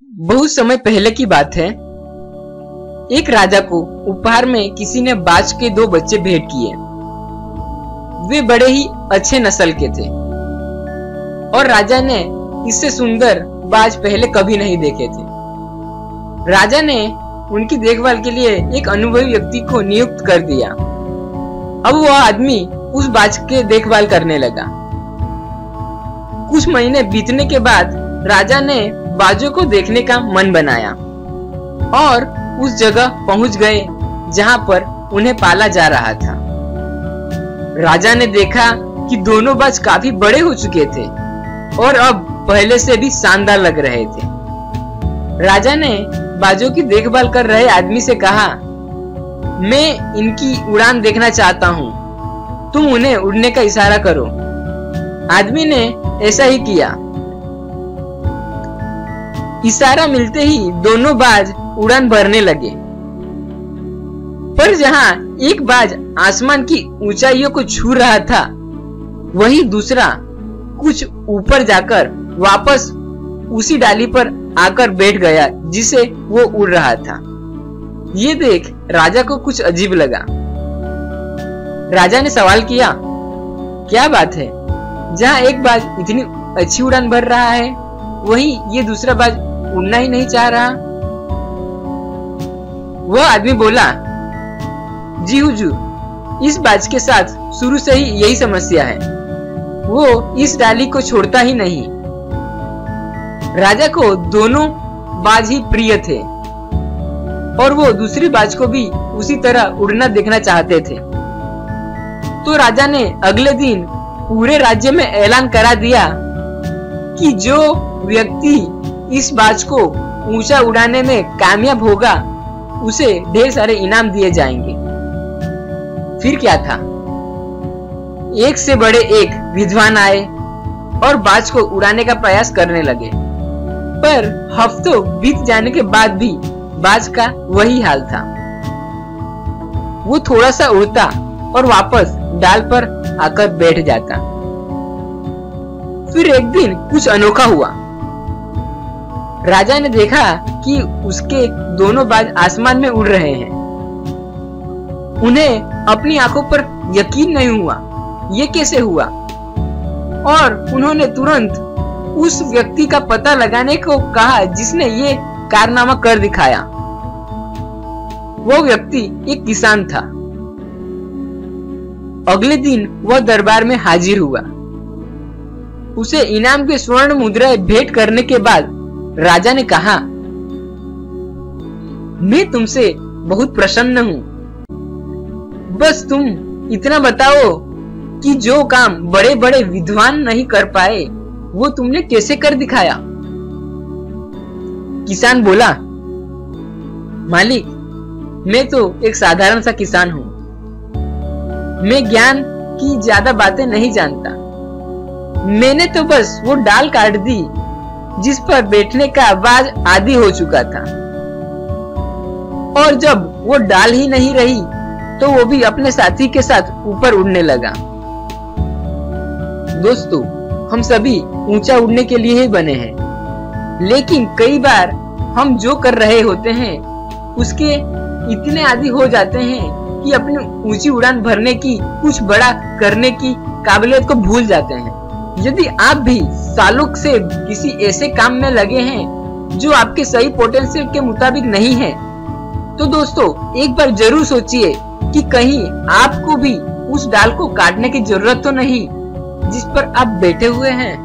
बहुत समय पहले की बात है। एक राजा को उपहार में किसी ने बाज के 2 बच्चे भेंट किए। वे बड़े ही अच्छे नस्ल के थे और राजा ने इससे सुंदर बाज पहले कभी नहीं देखे थे। राजा ने उनकी देखभाल के लिए एक अनुभवी व्यक्ति को नियुक्त कर दिया। अब वह आदमी उस बाज के देखभाल करने लगा। कुछ महीने बीतने के बाद राजा ने बाजों को देखने का मन बनाया और उस जगह पहुंच गए जहां पर उन्हें पाला जा रहा था। राजा ने देखा कि दोनों बाज काफी बड़े हो चुके थे और अब पहले से भी शानदार लग रहे थे। राजा ने बाजों की देखभाल कर रहे आदमी से कहा, मैं इनकी उड़ान देखना चाहता हूँ, तुम उन्हें उड़ने का इशारा करो। आदमी ने ऐसा ही किया। इशारा मिलते ही दोनों बाज उड़ान भरने लगे, पर जहां एक बाज आसमान की ऊंचाइयों को छू रहा था, वहीं दूसरा कुछ ऊपर जाकर वापस उसी डाली पर आकर बैठ गया जिसे वो उड़ रहा था। ये देख राजा को कुछ अजीब लगा। राजा ने सवाल किया, क्या बात है, जहां एक बाज इतनी अच्छी उड़ान भर रहा है, वहीं ये दूसरा बाज उड़ना ही नहीं चाह रहा। वह आदमी बोला, जी हुजूर, इस बाज के साथ शुरू से ही यही समस्या है, वो इस डाली को छोड़ता ही नहीं। राजा को दोनों बाज ही प्रिय थे और वो दूसरी बाज को भी उसी तरह उड़ना देखना चाहते थे। तो राजा ने अगले दिन पूरे राज्य में ऐलान करा दिया कि जो व्यक्ति इस बाज को ऊंचा उड़ाने में कामयाब होगा, उसे ढेर सारे इनाम दिए जाएंगे। फिर क्या था, एक से बड़े एक विद्वान आए और बाज को उड़ाने का प्रयास करने लगे, पर हफ्तों बीत जाने के बाद भी बाज का वही हाल था। वो थोड़ा सा उड़ता और वापस डाल पर आकर बैठ जाता। फिर एक दिन कुछ अनोखा हुआ। राजा ने देखा कि उसके दोनों बाज आसमान में उड़ रहे हैं। उन्हें अपनी आंखों पर यकीन नहीं हुआ, ये कैसे हुआ, और उन्होंने तुरंत उस व्यक्ति का पता लगाने को कहा जिसने ये कारनामा कर दिखाया। वो व्यक्ति एक किसान था। अगले दिन वह दरबार में हाजिर हुआ। उसे इनाम के स्वर्ण मुद्राएं भेंट करने के बाद राजा ने कहा, मैं तुमसे बहुत प्रसन्न हूँ, बस तुम इतना बताओ कि जो काम बड़े बड़े विद्वान नहीं कर पाए, वो तुमने कैसे कर दिखाया। किसान बोला, मालिक, मैं तो एक साधारण सा किसान हूँ, मैं ज्ञान की ज्यादा बातें नहीं जानता। मैंने तो बस वो डाल काट दी जिस पर बैठने का बाज आदी हो चुका था, और जब वो डाल ही नहीं रही तो वो भी अपने साथी के साथ ऊपर उड़ने लगा। दोस्तों, हम सभी ऊंचा उड़ने के लिए ही बने हैं, लेकिन कई बार हम जो कर रहे होते हैं उसके इतने आदी हो जाते हैं कि अपनी ऊंची उड़ान भरने की, कुछ बड़ा करने की काबिलियत को भूल जाते हैं। यदि आप भी सालों से किसी ऐसे काम में लगे हैं जो आपके सही पोटेंशियल के मुताबिक नहीं है, तो दोस्तों एक बार जरूर सोचिए कि कहीं आपको भी उस डाल को काटने की जरूरत तो नहीं जिस पर आप बैठे हुए हैं।